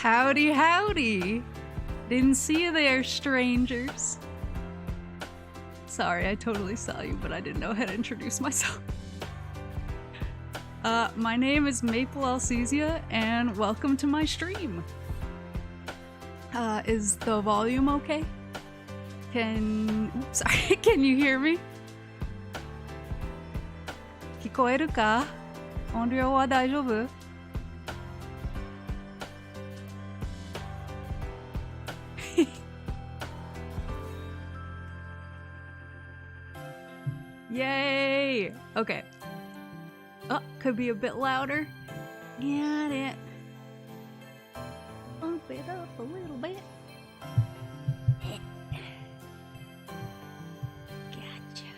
Howdy, howdy! Didn't see you there, strangers. Sorry, I totally saw you, but I didn't know how to introduce myself. My name is Maple Alcesia, and welcome to my stream. Is the volume okay? Sorry, can you hear me? 聞こえるか? 音量は大丈夫? Yay! Okay. Oh, could be a bit louder. Got it. Bump it up a little bit. Gotcha.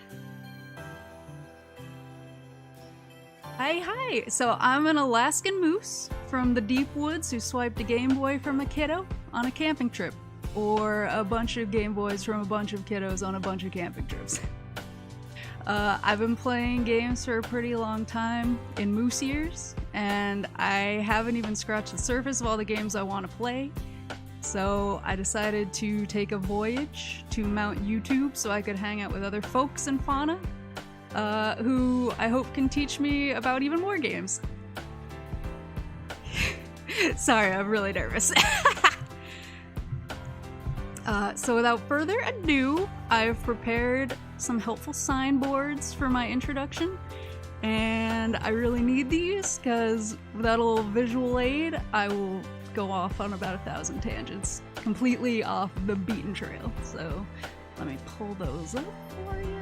Hi! So I'm an Alaskan moose from the deep woods who swiped a Game Boy from a kiddo on a camping trip. Or a bunch of Game Boys from a bunch of kiddos on a bunch of camping trips. I've been playing games for a pretty long time in moose years, and I haven't even scratched the surface of all the games I want to play. So I decided to take a voyage to Mount YouTube so I could hang out with other folks in fauna, who I hope can teach me about even more games. Sorry, I'm really nervous. So without further ado, I've prepared some helpful signboards for my introduction, and I really need these because without a little visual aid, I will go off on about 1,000 tangents, completely off the beaten trail. So let me pull those up for you.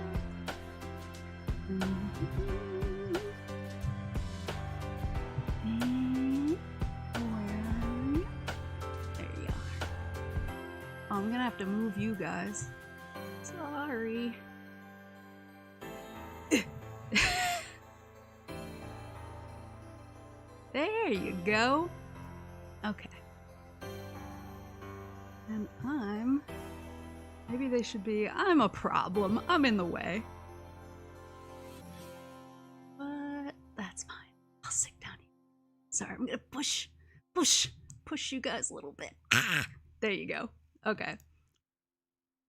I'm gonna have to move you guys. Sorry. There you go. Okay. And maybe they should be, I'm a problem. I'm in the way. But that's fine. I'll sit down here. Sorry, I'm gonna push you guys a little bit. There you go. Okay.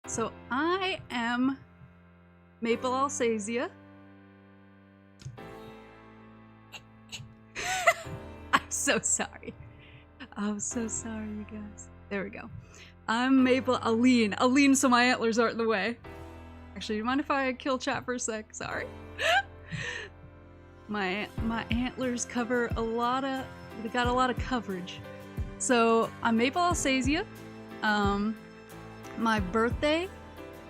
So I am Maple Alcesia. I'm so sorry. I'm so sorry, you guys. There we go. I'm Maple Aline, so my antlers aren't in the way. Actually, do you mind if I kill chat for a sec? Sorry. My antlers cover they got a lot of coverage. So I'm Maple Alcesia. My birthday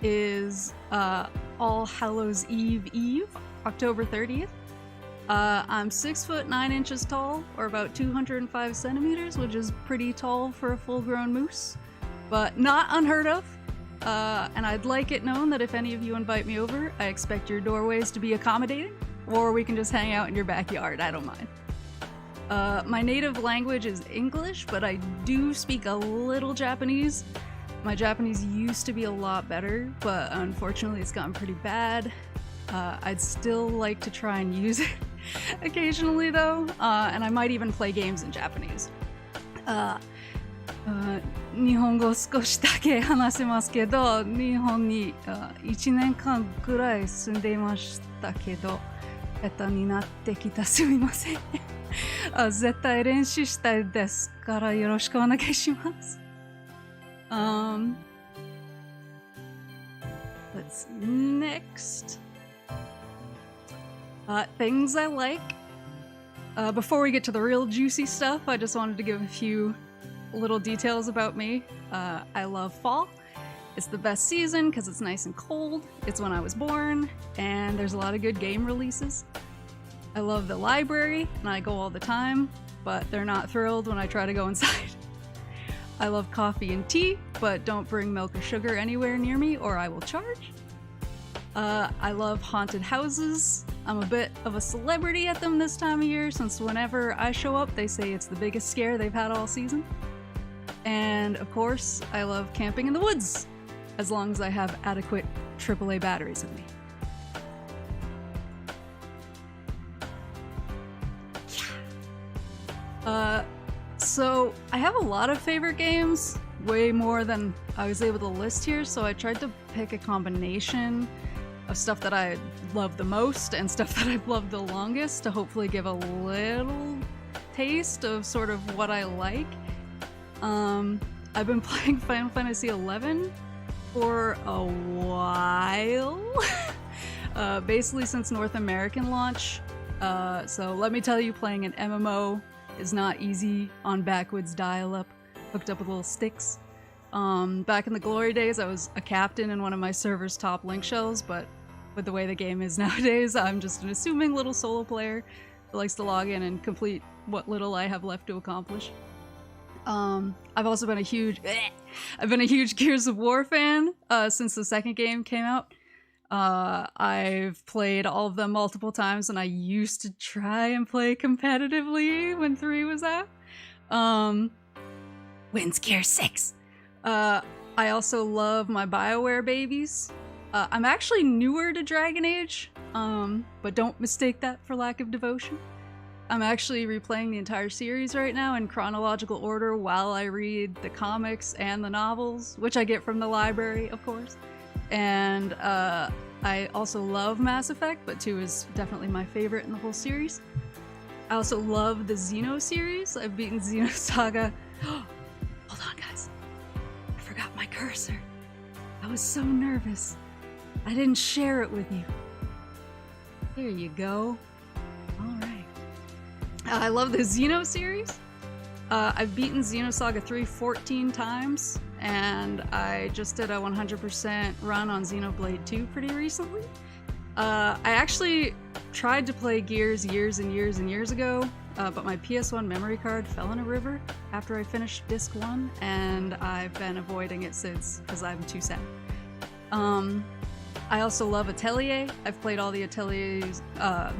is All Hallows Eve, October 30th. I'm 6 foot 9 inches tall, or about 205 centimeters, which is pretty tall for a full-grown moose, but not unheard of. And I'd like it known that if any of you invite me over, I expect your doorways to be accommodating, or we can just hang out in your backyard. I don't mind. My native language is English, but I do speak a little Japanese. My Japanese used to be a lot better, but unfortunately it's gotten pretty bad. I'd still like to try and use it occasionally though, and I might even play games in Japanese. 日本語少しだけ話せますけど、日本に1年間くらい住んでいましたけど、下手になってきた。すみません。絶対練習したいですからよろしくお願いします。Let's next. Things I like. Before we get to the real juicy stuff, I just wanted to give a few little details about me. I love fall. It's the best season because it's nice and cold. It's when I was born, and there's a lot of good game releases. I love the library, and I go all the time, but they're not thrilled when I try to go inside. I love coffee and tea, but don't bring milk or sugar anywhere near me or I will charge. I love haunted houses. I'm a bit of a celebrity at them this time of year since whenever I show up, they say it's the biggest scare they've had all season. And of course, I love camping in the woods, as long as I have adequate AAA batteries with me. So I have a lot of favorite games, way more than I was able to list here, so I tried to pick a combination of stuff that I love the most and stuff that I've loved the longest to hopefully give a little taste of sort of what I like. I've been playing Final Fantasy XI for a while, basically since North American launch. So let me tell you, playing an MMO is not easy on backwoods dial-up, hooked up with little sticks. Back in the glory days, I was a captain in one of my server's top link shells, but with the way the game is nowadays, I'm just an assuming little solo player that likes to log in and complete what little I have left to accomplish. I've also been a huge Gears of War fan since the second game came out. I've played all of them multiple times, and I used to try and play competitively when 3 was out. When's Gear 6? I also love my BioWare babies. I'm actually newer to Dragon Age, but don't mistake that for lack of devotion. I'm actually replaying the entire series right now in chronological order while I read the comics and the novels, which I get from the library, of course. And I also love Mass Effect, but 2 is definitely my favorite in the whole series. I also love the XENO series. I've beaten Xenosaga. Hold on, guys. I forgot my cursor. I was so nervous. I didn't share it with you. There you go. Alright. I love the XENO series. I've beaten Xenosaga 3 14 times, and I just did a 100% run on Xenoblade 2 pretty recently. I actually tried to play Gears years and years and years ago, but my PS1 memory card fell in a river after I finished Disc 1, and I've been avoiding it since because I'm too sad. I also love Atelier. I've played all the Ateliers, all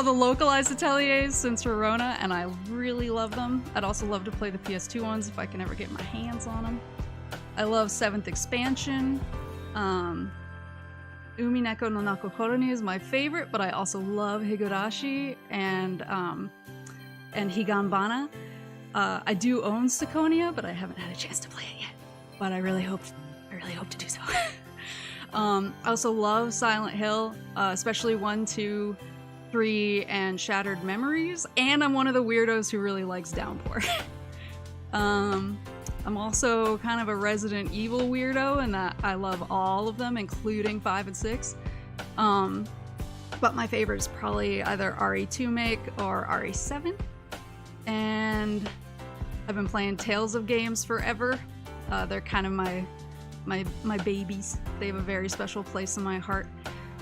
the localized Ateliers since Verona, and I really love them. I'd also love to play the PS2 ones if I can ever get my hands on them. I love 7th Expansion. Umi Neko no Nakokoroni is my favorite, but I also love Higurashi and Higanbana. I do own Syconia, but I haven't had a chance to play it yet. But I really hope to do so. I also love Silent Hill, especially 1, 2, 3, and Shattered Memories, and I'm one of the weirdos who really likes Downpour. I'm also kind of a Resident Evil weirdo in that I love all of them, including 5 and 6. But my favorite is probably either RE2 Make or RE7. And I've been playing Tales of games forever. They're kind of my babies. They have a very special place in my heart.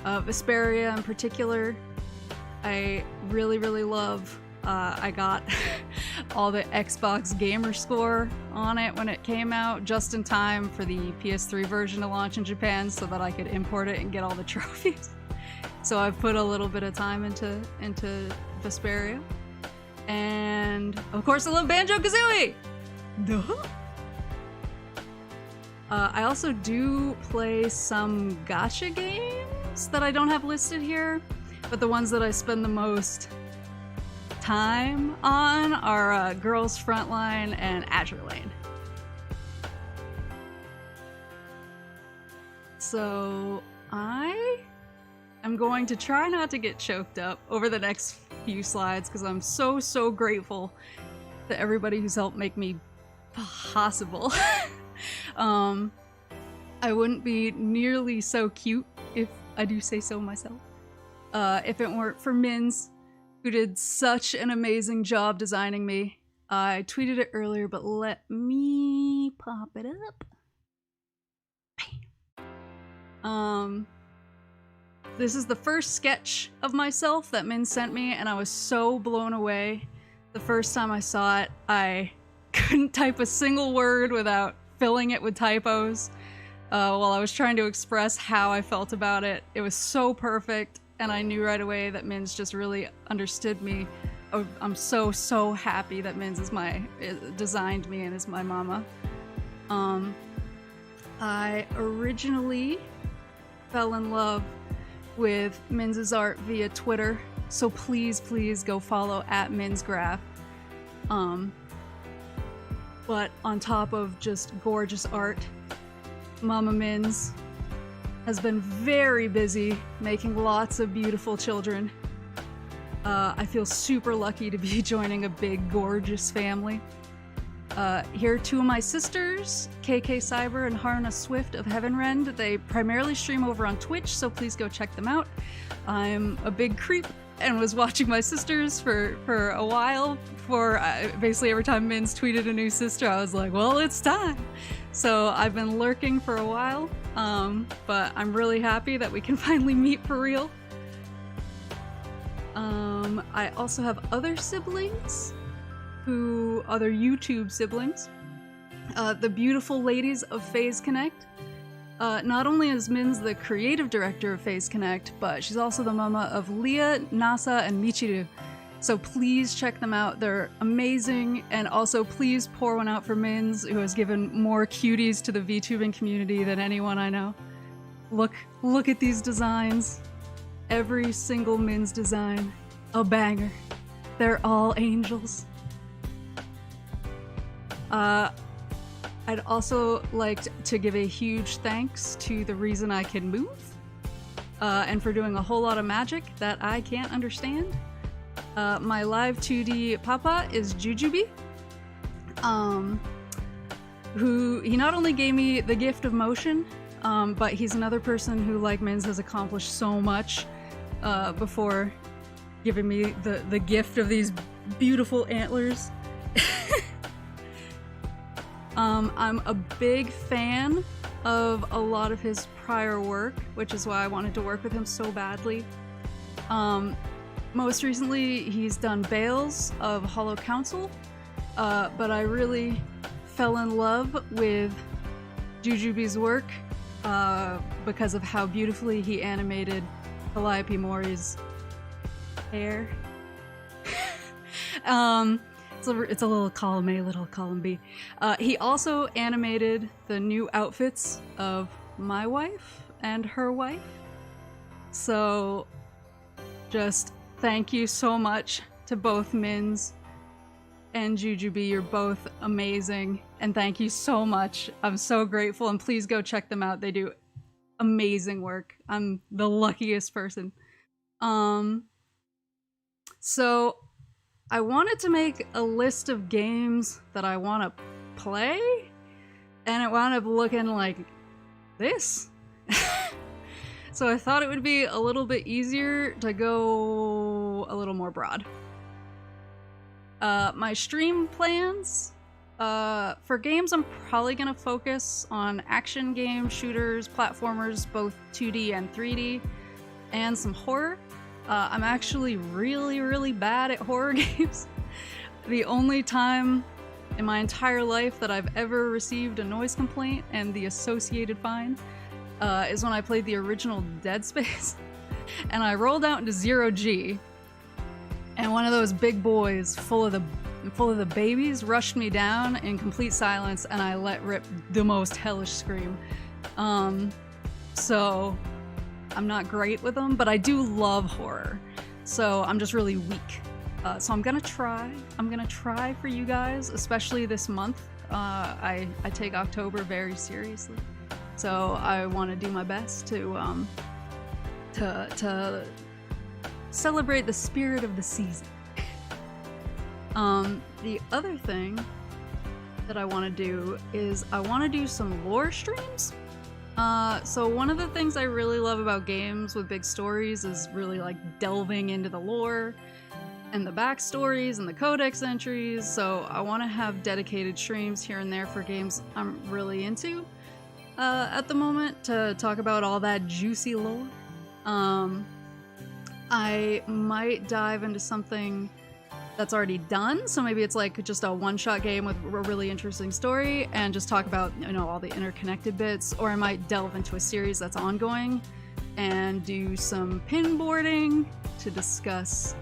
Vesperia in particular, I really, really love. I got all the Xbox Gamer Score on it when it came out, just in time for the PS3 version to launch in Japan so that I could import it and get all the trophies. So I've put a little bit of time into Vesperia. And of course I love BANJO-KAZOOIE! Duh! I also do play some gacha games that I don't have listed here, but the ones that I spend the most time on are Girls Frontline and Azure Lane. So I am going to try not to get choked up over the next few slides because I'm so grateful to everybody who's helped make me possible. I wouldn't be nearly so cute, if I do say so myself, if it weren't for Mins, who did such an amazing job designing me. I tweeted it earlier, but let me pop it up. Bam. This is the first sketch of myself that Min sent me, and I was so blown away. The first time I saw it, I couldn't type a single word without filling it with typos while I was trying to express how I felt about it. It was so perfect, and I knew right away that Mins just really understood me. I'm so happy that Mins is designed me and is my mama. I originally fell in love with Mins' art via Twitter, so please go follow @MinsGraph. But on top of just gorgeous art, Mama Mins has been very busy making lots of beautiful children. I feel super lucky to be joining a big, gorgeous family. Here are two of my sisters, KK Cyber and Harna Swift of Heavenrend. They primarily stream over on Twitch, so please go check them out. I'm a big creep and was watching my sisters for a while before basically every time Mins tweeted a new sister, I was like, well, it's time. So I've been lurking for a while, but I'm really happy that we can finally meet for real. I also have other siblings, other YouTube siblings. The beautiful ladies of FaZe Connect. Not only is Mins the creative director of FaZe Connect, but she's also the mama of Leah, Nasa, and Michiru. So please check them out. They're amazing. And also please pour one out for Mins, who has given more cuties to the VTubing community than anyone I know. Look at these designs. Every single Mins design, a banger. They're all angels. I'd also like to give a huge thanks to The Reason I Can Move, and for doing a whole lot of magic that I can't understand. My live 2D papa is Jujubee, who he not only gave me the gift of motion, but he's another person who, like Mins, has accomplished so much before giving me the gift of these beautiful antlers. I'm a big fan of a lot of his prior work, which is why I wanted to work with him so badly. Most recently, he's done Bales of Hollow Council, but I really fell in love with Jujubee's work because of how beautifully he animated Calliope Mori's hair. It's a little column A, little column B. He also animated the new outfits of my wife and her wife. So just thank you so much to both Mins and Jujubee. You're both amazing. And thank you so much. I'm so grateful, and please go check them out. They do amazing work. I'm the luckiest person. So I wanted to make a list of games that I want to play, and it wound up looking like this. So I thought it would be a little bit easier to go a little more broad. My stream plans, for games I'm probably gonna focus on action games, shooters, platformers, both 2D and 3D, and some horror. I'm actually really bad at horror games. The only time in my entire life that I've ever received a noise complaint and the associated fine is when I played the original Dead Space. And I rolled out into 0G, and one of those big boys full of the babies rushed me down in complete silence, and I let rip the most hellish scream. So I'm not great with them, but I do love horror. So I'm just really weak. So I'm gonna try for you guys, especially this month. I take October very seriously. So I want to do my best to celebrate the spirit of the season. The other thing that I want to do is I want to do some lore streams. So one of the things I really love about games with big stories is really like delving into the lore and the backstories and the codex entries. So I want to have dedicated streams here and there for games I'm really into at the moment to talk about all that juicy lore. I might dive into something that's already done, so maybe it's like just a one-shot game with a really interesting story and just talk about, you know, all the interconnected bits, or I might delve into a series that's ongoing and do some pinboarding to discuss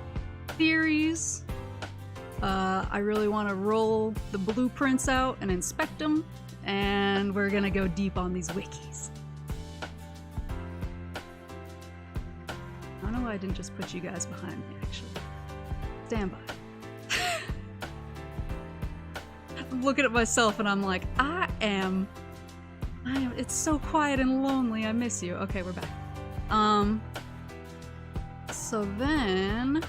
theories. I really want to roll the blueprints out and inspect them, and we're gonna go deep on these wikis. I don't know why I didn't just put you guys behind me, actually. Stand by. looking at myself and I'm like, it's so quiet and lonely, I miss you. Okay, we're back. So then,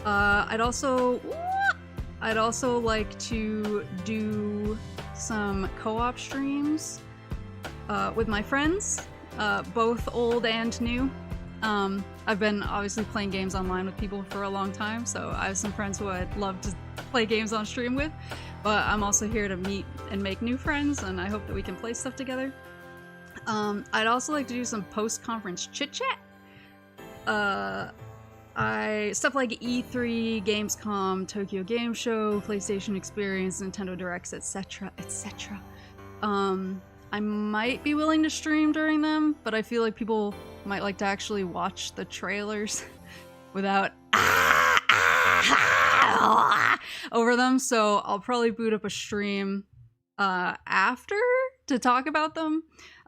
I'd also like to do some co-op streams, with my friends, both old and new. I've been obviously playing games online with people for a long time, so I have some friends who I'd love to play games on stream with, but I'm also here to meet and make new friends, and I hope that we can play stuff together. I'd also like to do some post-conference chit-chat. Stuff like E3, Gamescom, Tokyo Game Show, PlayStation Experience, Nintendo Directs, etc., etc. I might be willing to stream during them, but I feel like people might like to actually watch the trailers without over them, so I'll probably boot up a stream after to talk about them.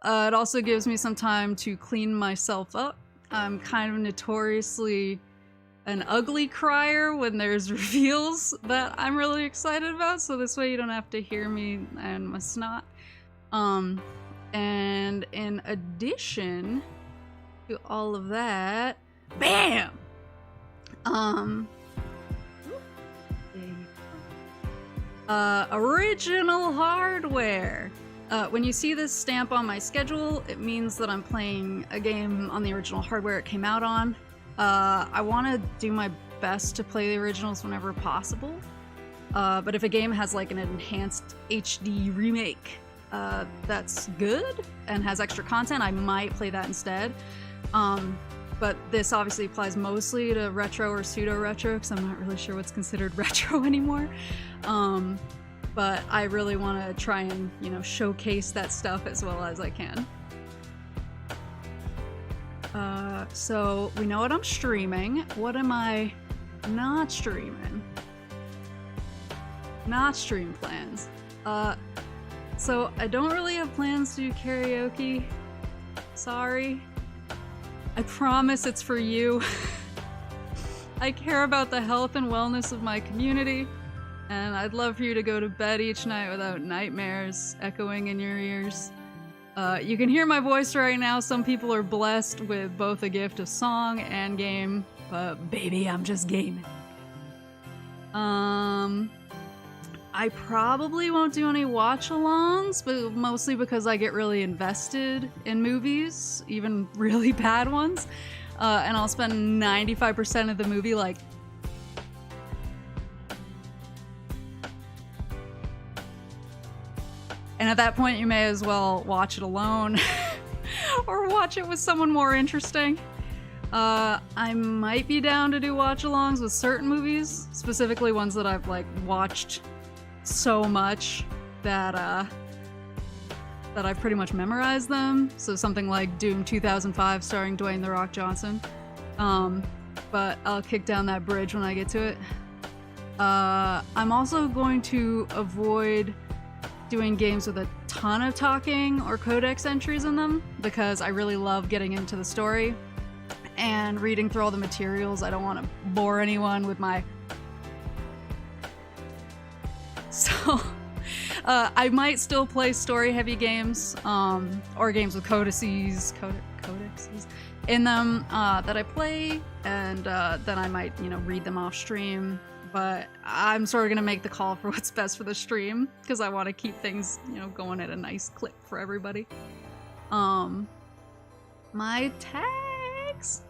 It also gives me some time to clean myself up. I'm kind of notoriously an ugly crier when there's reveals that I'm really excited about, so this way you don't have to hear me and my snot. And in addition to all of that, BAM! Original hardware! When you see this stamp on my schedule, it means that I'm playing a game on the original hardware it came out on. I want to do my best to play the originals whenever possible, but if a game has like an enhanced HD remake that's good and has extra content, I might play that instead. But this obviously applies mostly to retro or pseudo-retro, because I'm not really sure what's considered retro anymore. But I really want to try and, you know, showcase that stuff as well as I can. So we know what I'm streaming. What am I not streaming? Not stream plans. So I don't really have plans to do karaoke. Sorry. I promise it's for you. I care about the health and wellness of my community, and I'd love for you to go to bed each night without nightmares echoing in your ears. You can hear my voice right now. Some people are blessed with both a gift of song and game, but baby, I'm just gaming. I probably won't do any watch-alongs, but mostly because I get really invested in movies, even really bad ones, and I'll spend 95% of the movie like... And at that point, you may as well watch it alone, or watch it with someone more interesting. I might be down to do watch-alongs with certain movies, specifically ones that I've like watched so much that that I've pretty much memorized them. So something like Doom 2005 starring Dwayne "The Rock" Johnson. But I'll kick down that bridge when I get to it. I'm also going to avoid doing games with a ton of talking or codex entries in them, because I really love getting into the story and reading through all the materials. I don't want to bore anyone with my... So, I might still play story-heavy games, or games with codexes in them that I play, and then I might, you know, read them off stream. But I'm sort of gonna make the call for what's best for the stream, because I want to keep things, you know, going at a nice clip for everybody. My tags.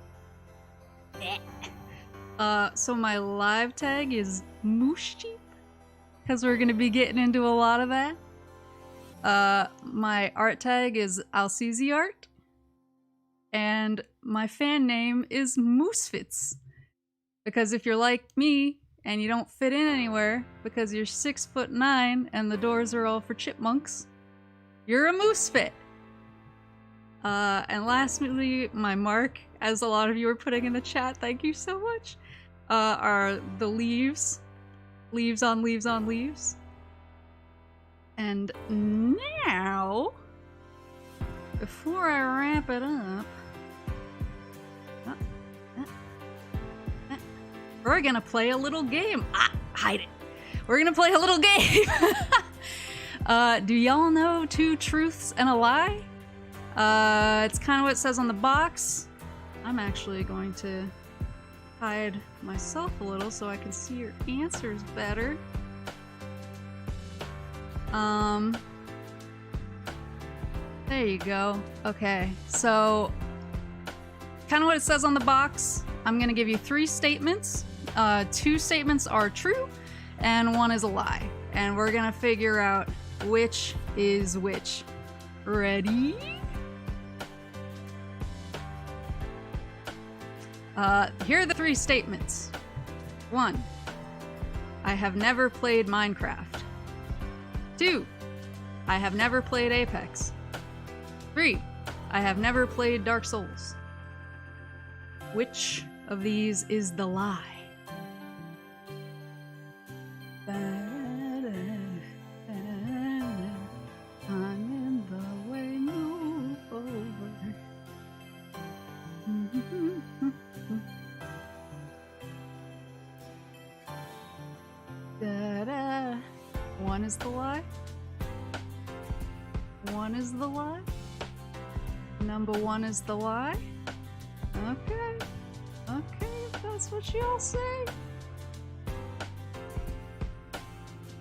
So my live tag is Mooshjeep, because we're gonna be getting into a lot of that. My art tag is Alcesia art, and my fan name is Moosefits, because if you're like me and you don't fit in anywhere because you're 6'9" and the doors are all for chipmunks, you're a moosefit. And lastly, my mark, as a lot of you are putting in the chat, thank you so much, are the leaves. Leaves on leaves on leaves. And now, before I wrap it up, we're gonna play a little game. Hide it. we're gonna play a little game. Do y'all know 2 truths and a lie? It's kind of what it says on the box. I'm actually going to hide myself a little so I can see your answers better. There you go. Okay, so kind of what it says on the box. I'm gonna give you 3 statements. 2 statements are true and 1 is a lie. And we're gonna figure out which is which. Ready? Here are the 3 statements. 1, I have never played Minecraft. 2, I have never played Apex. 3, I have never played Dark Souls. Which of these is the lie? I'm in the way, move over. Da-da. 1 is the lie. 1 is the lie. Number 1 is the lie. Okay. Okay, if that's what y'all say.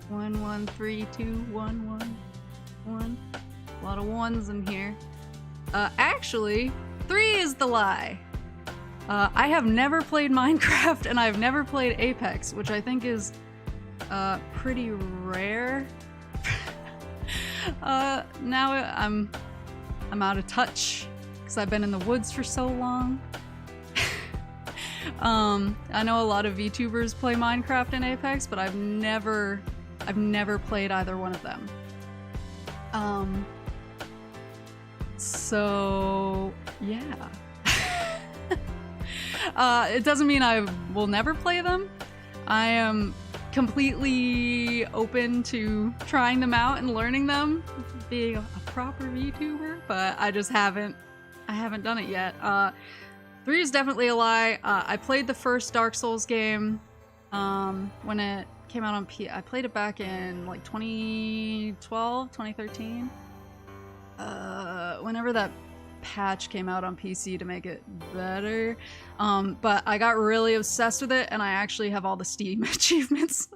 1, 1, 3, 2, 1, 1, 1. A lot of 1s in here. Actually, 3 is the lie. I have never played Minecraft and I've never played Apex, which I think is pretty rare. Now I'm out of touch because I've been in the woods for so long. I know a lot of VTubers play Minecraft and Apex, but I've never played either one of them. So yeah. It doesn't mean I will never play them. I am completely open to trying them out and learning them, being a proper VTuber, but I just haven't done it yet. 3 is definitely a lie. I played the first Dark Souls game when it came out on I played it back in like 2012, 2013. Whenever that patch came out on PC to make it better. But I got really obsessed with it and I actually have all the Steam achievements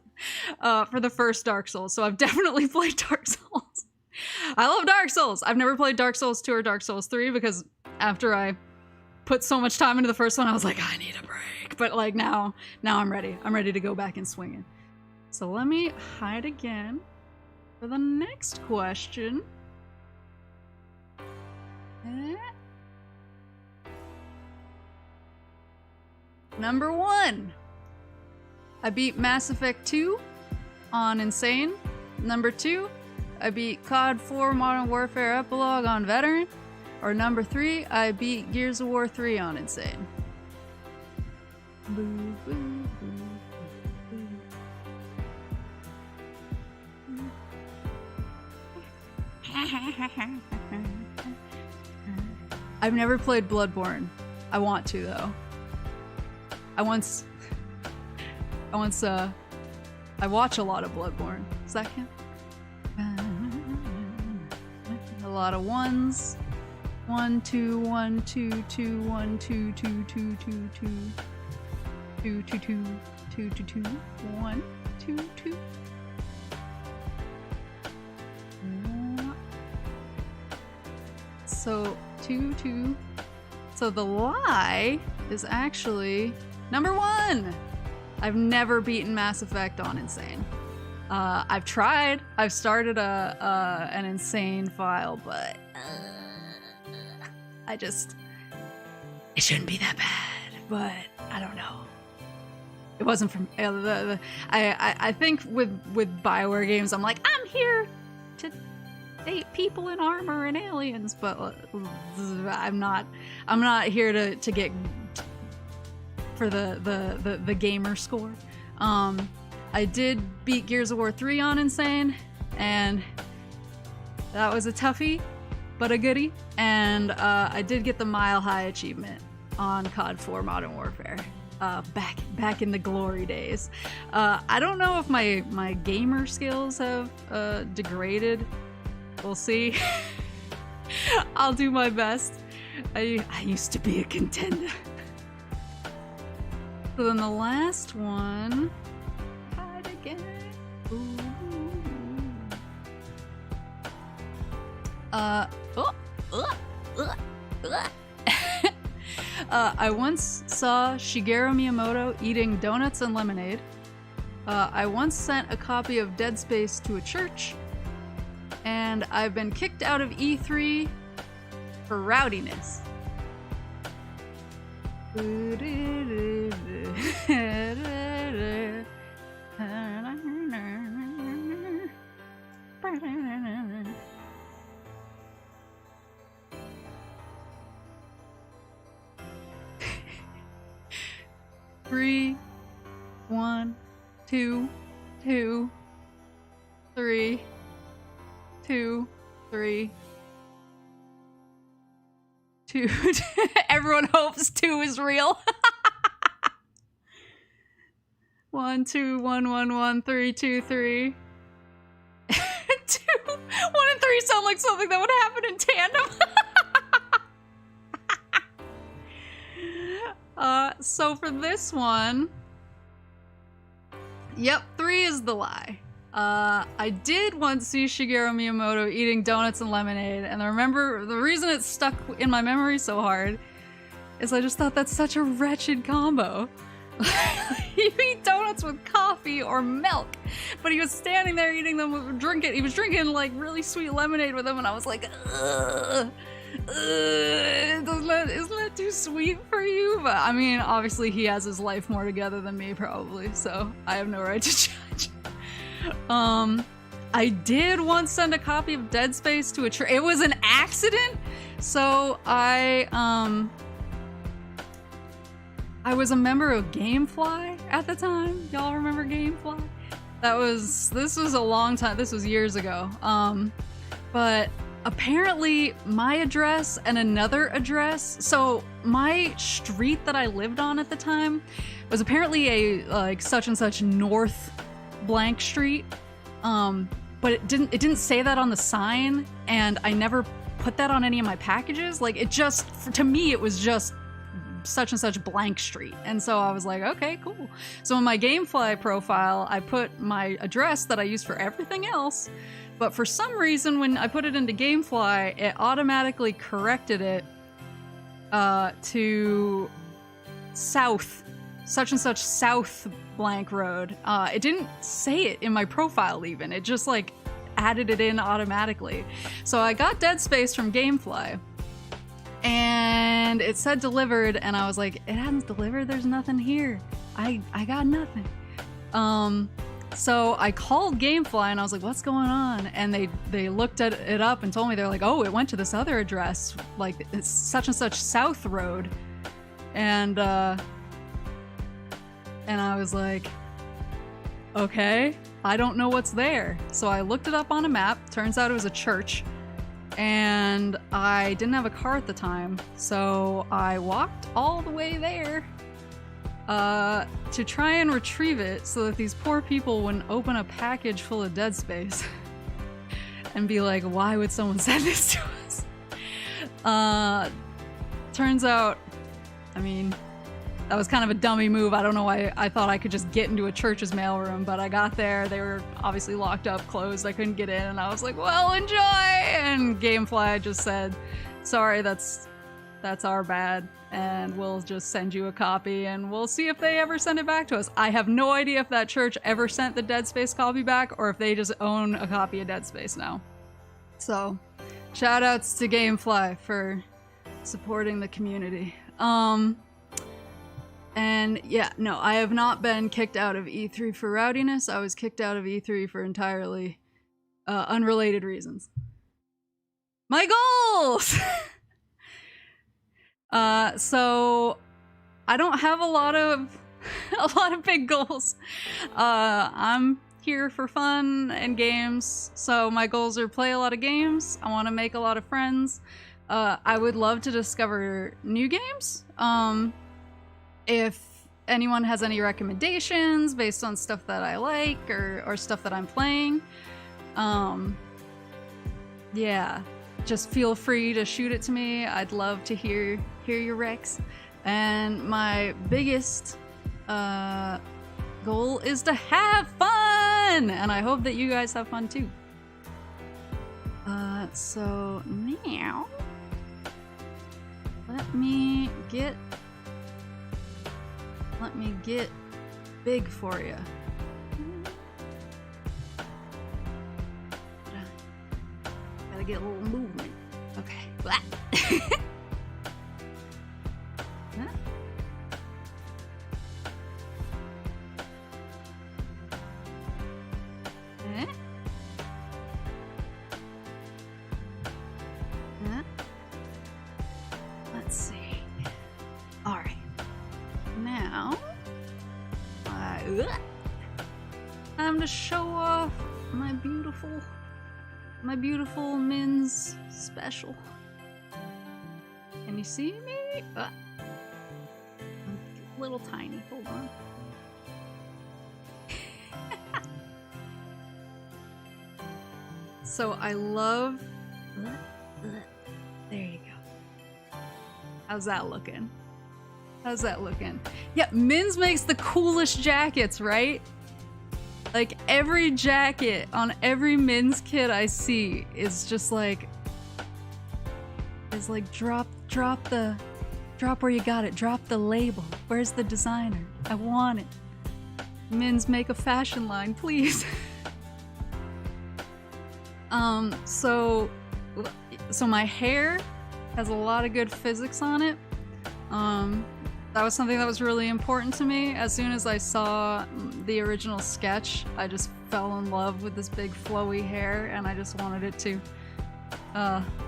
for the first Dark Souls. So I've definitely played Dark Souls. I love Dark Souls. I've never played Dark Souls 2 or Dark Souls 3 because after I put so much time into the first one, I was like, I need a break. But like now I'm ready. I'm ready to go back and swing it. So let me hide again for the next question. Number 1. I beat Mass Effect 2 on Insane. Number 2. I beat COD 4 Modern Warfare Epilogue on Veteran. Or number 3. I beat Gears of War 3 on Insane. Boo, boo, boo, boo, boo. I've never played Bloodborne. I want to though. I watch a lot of Bloodborne. Does that count? A lot of 1s. 1, 2, 1, 2, 2, 1, 2, 2, 2, 2, 2. 2, 2, 2, 2, 2, 2, 1, 2, 2. So 2, 2. So the lie is actually number 1. I've never beaten Mass Effect on Insane. I've tried. I've started an Insane file, but it shouldn't be that bad. But I don't know. It wasn't from I think with BioWare games, I'm like, I'm here to date people in armor and aliens, but I'm not here to get for the gamer score. I did beat Gears of War 3 on Insane, and that was a toughie, but a goodie. And I did get the Mile High achievement on COD 4 Modern Warfare. back in the glory days. I don't know if my gamer skills have degraded. We'll see. I'll do my best. I used to be a contender. So then the last one. Hide again. Ooh. I once saw Shigeru Miyamoto eating donuts and lemonade. I once sent a copy of Dead Space to a church. And I've been kicked out of E3 for rowdiness. Three, 1, 2, 2, 3, 2, 3, 2. Everyone hopes 2 is real. 1, 2, 1, 1, 1, 3, 2, 3. 2, 1 and 3 sound like something that would happen in tandem. So for this one, yep, 3 is the lie. I did once see Shigeru Miyamoto eating donuts and lemonade, and I remember the reason it stuck in my memory so hard is I just thought that's such a wretched combo. You eat donuts with coffee or milk, but he was standing there eating them, he was drinking like really sweet lemonade with them, and I was like, ugh. Isn't that too sweet for you? But I mean, obviously he has his life more together than me probably, so I have no right to judge. I did once send a copy of Dead Space to a church. It was an accident. So I was a member of Gamefly at the time. Y'all remember Gamefly? This was a long time. This was years ago. But apparently my address and another address, so my street that I lived on at the time was apparently a like such and such north blank street, but it didn't say that on the sign, and I never put that on any of my packages. Like, it just, to me, it was just such and such blank street, and so I was like, okay, cool. So in my Gamefly profile, I put my address that I use for everything else, but for some reason when I put it into Gamefly, it automatically corrected it to south, such and such south blank road. It didn't say it in my profile even, it just like added it in automatically. So I got Dead Space from Gamefly, and it said delivered, and I was like, it hasn't delivered, there's nothing here. I got nothing. So I called Gamefly and I was like, what's going on? And they looked at it up and told me, they're like, oh, it went to this other address, like it's such and such South Road. And I was like, okay, I don't know what's there. So I looked it up on a map. Turns out it was a church. And I didn't have a car at the time, so I walked all the way there to try and retrieve it so that these poor people wouldn't open a package full of Dead Space and be like, why would someone send this to us? Turns out, I mean, that was kind of a dummy move. I don't know why I thought I could just get into a church's mailroom, but I got there, they were obviously locked up, closed, I couldn't get in, and I was like, well, enjoy! And Gamefly just said, sorry, that's our bad, and we'll just send you a copy, and we'll see if they ever send it back to us. I have no idea if that church ever sent the Dead Space copy back, or if they just own a copy of Dead Space now. So, shoutouts to Gamefly for supporting the community. And yeah, no, I have not been kicked out of E3 for rowdiness. I was kicked out of E3 for entirely unrelated reasons. My goals! So I don't have a lot of big goals. I'm here for fun and games, so my goals are play a lot of games. I want to make a lot of friends. I would love to discover new games. If anyone has any recommendations based on stuff that I like or stuff that I'm playing, yeah, just feel free to shoot it to me. I'd love to hear your recs. And my biggest goal is to have fun, and I hope that you guys have fun too. So now let me get big for you. Gotta get a little movement. Okay. Blah. Huh? Eh? Huh? Let's see. All right. Now, time to show off my beautiful men's special. Can you see me? I'm a little tiny. Hold on. So I love. There you go. How's that looking? How's that looking? Yeah, Min's makes the coolest jackets, right? Like every jacket on every Min's kit I see is just like, drop where you got it, drop the label. Where's the designer? I want it. Min's, make a fashion line, please. So my hair has a lot of good physics on it. That was something that was really important to me. As soon as I saw the original sketch, I just fell in love with this big flowy hair, and I just wanted it to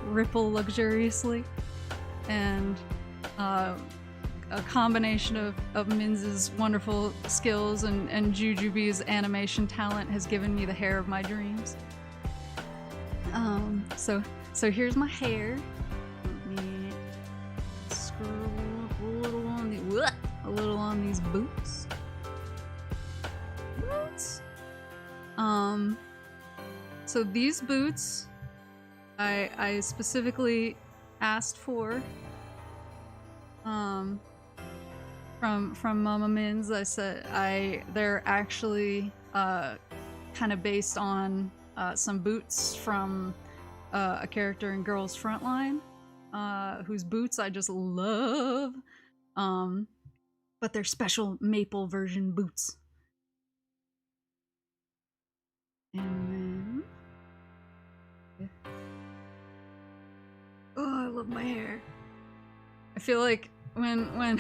ripple luxuriously. And a combination of Minz's wonderful skills and Jujubee's animation talent has given me the hair of my dreams. So here's my hair. Let me scroll up a little on these boots. So these boots, I specifically asked for from Mama Min's. I said they're actually kind of based on some boots from a character in Girls Frontline, whose boots I just love. But they're special maple version boots. And then, oh, I love my hair. I feel like when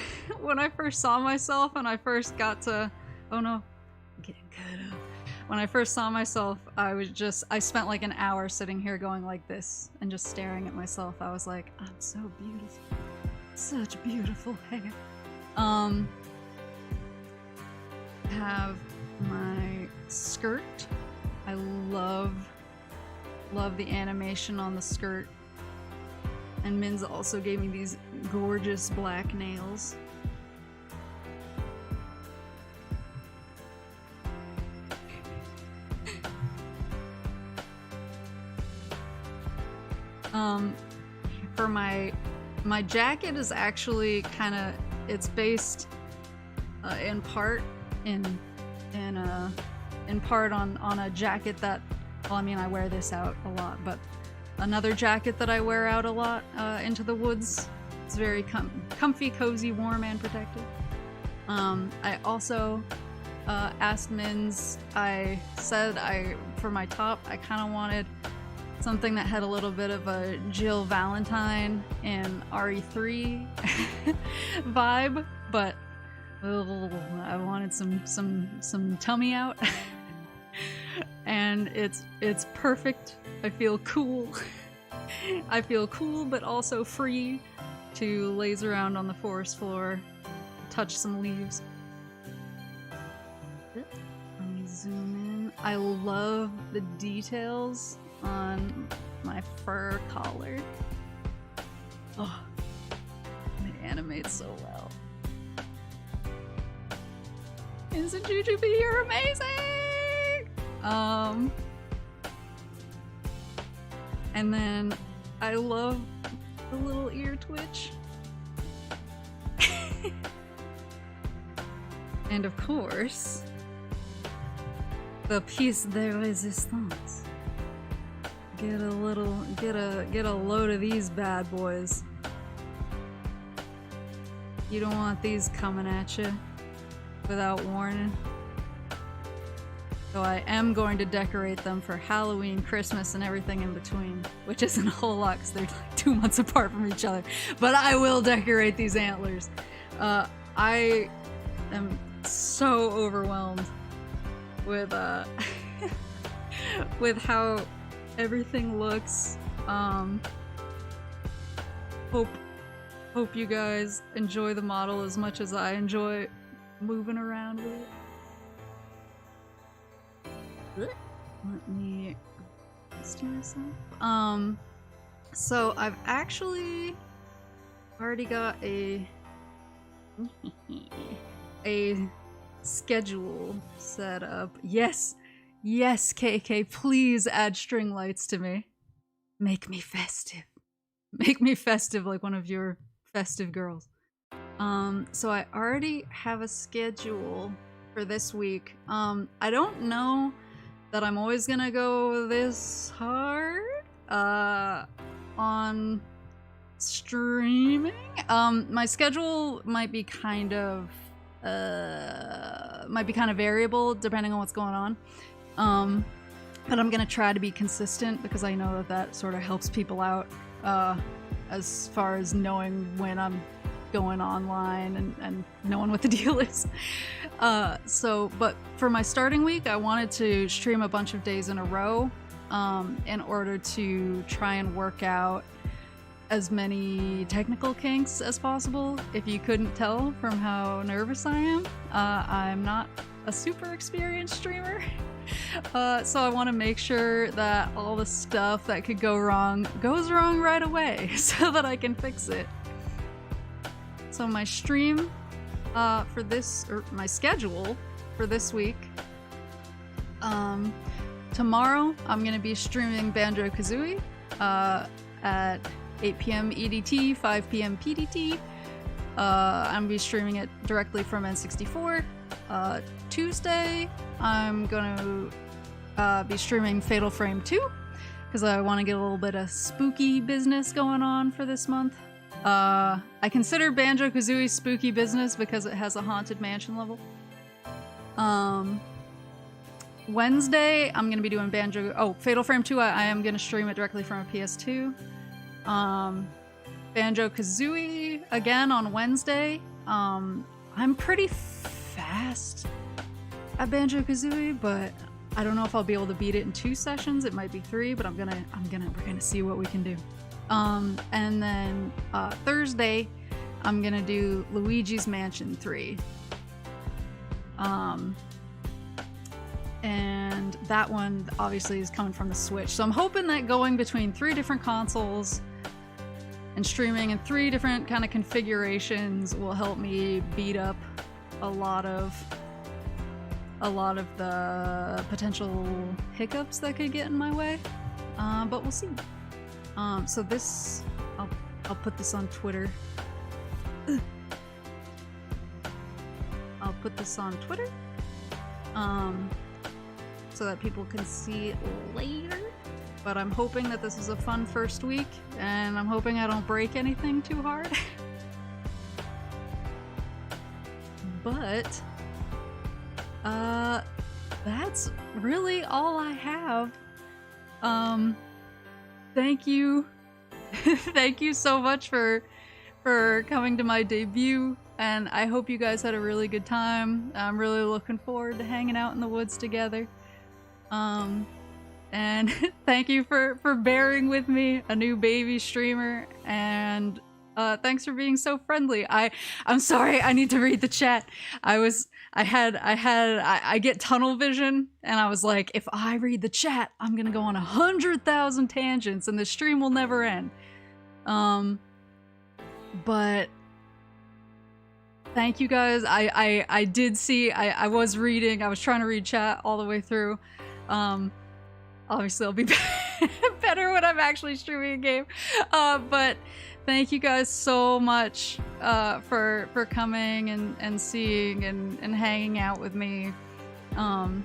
I first saw myself and I first got to, oh no, I'm getting cut up. When I first saw myself, I spent like an hour sitting here going like this and just staring at myself. I was like, I'm so beautiful. Such beautiful hair. Have my skirt. I love the animation on the skirt. And Minz also gave me these gorgeous black nails. For my jacket is actually kind of, it's based in part on a jacket that, well, I mean, I wear this out a lot, but another jacket that I wear out a lot into the woods. It's very comfy, cozy, warm, and protective. I also asked Minz, I said for my top, I kind of wanted something that had a little bit of a Jill Valentine and RE3 vibe, but I wanted some tummy out. And it's perfect. I feel cool. I feel cool, but also free to laze around on the forest floor, touch some leaves. Let me zoom in. I love the details on my fur collar. Oh, it animates so well. Instant Jujubee, you're amazing! And then I love the little ear twitch. And of course, the piece de resistance. Get a load of these bad boys. You don't want these coming at you without warning. So I am going to decorate them for Halloween, Christmas, and everything in between, which isn't a whole lot because they're like 2 months apart from each other. But I will decorate these antlers. I am so overwhelmed with with how everything looks. Hope you guys enjoy the model as much as I enjoy moving around with it. Let me do myself. So I've actually already got a schedule set up. Yes, KK, please add string lights to me. Make me festive. Make me festive like one of your festive girls. So I already have a schedule for this week. I don't know that I'm always gonna go this hard on streaming. My schedule might be kind of variable depending on what's going on. But I'm gonna try to be consistent because I know that sort of helps people out as far as knowing when I'm going online and knowing what the deal is. But for my starting week, I wanted to stream a bunch of days in a row in order to try and work out as many technical kinks as possible. If you couldn't tell from how nervous I am, I'm not a super experienced streamer. So I want to make sure that all the stuff that could go wrong goes wrong right away so that I can fix it. So my stream for this, or my schedule for this week, tomorrow I'm going to be streaming Banjo-Kazooie at 8 p.m. EDT, 5 p.m. PDT. I'm going to be streaming it directly from N64. Tuesday, I'm going to be streaming Fatal Frame 2 because I want to get a little bit of spooky business going on for this month. I consider Banjo-Kazooie spooky business because it has a haunted mansion level. Wednesday, I'm going to be doing Fatal Frame 2, I am going to stream it directly from a PS2. Banjo-Kazooie, again, on Wednesday. I'm pretty fast at Banjo-Kazooie, but I don't know if I'll be able to beat it in 2 sessions. It might be 3, but we're gonna see what we can do. And then Thursday, I'm gonna do Luigi's Mansion 3. And that one obviously is coming from the Switch. So I'm hoping that going between 3 different consoles and streaming in 3 different kind of configurations will help me beat up a lot of the potential hiccups that could get in my way. But we'll see. So this, I'll put this on Twitter. I'll put this on Twitter, so that people can see it later. But I'm hoping that this is a fun first week, and I'm hoping I don't break anything too hard. But, that's really all I have. Thank you. Thank you so much for coming to my debut, and I hope you guys had a really good time. I'm really looking forward to hanging out in the woods together. And thank you for bearing with me, a new baby streamer, and thanks for being so friendly. I'm sorry, I need to read the chat. I get tunnel vision, and I was like, if I read the chat, I'm gonna go on 100,000 tangents, and the stream will never end. But thank you guys. I did see, I was reading, I was trying to read chat all the way through. Obviously I'll be better when I'm actually streaming a game. But thank you guys so much for coming and seeing and hanging out with me. And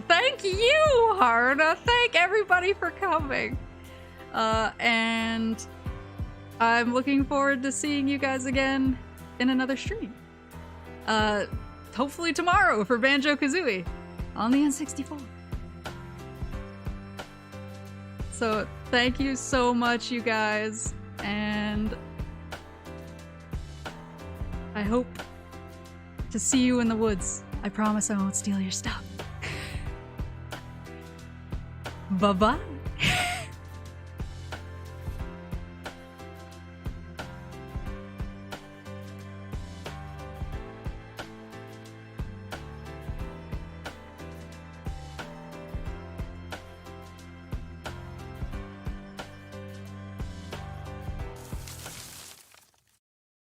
thank you, Harda. Thank everybody for coming. And I'm looking forward to seeing you guys again in another stream. Hopefully tomorrow for Banjo-Kazooie on the N64. So thank you so much, you guys, and I hope to see you in the woods. I promise I won't steal your stuff. Bye-bye.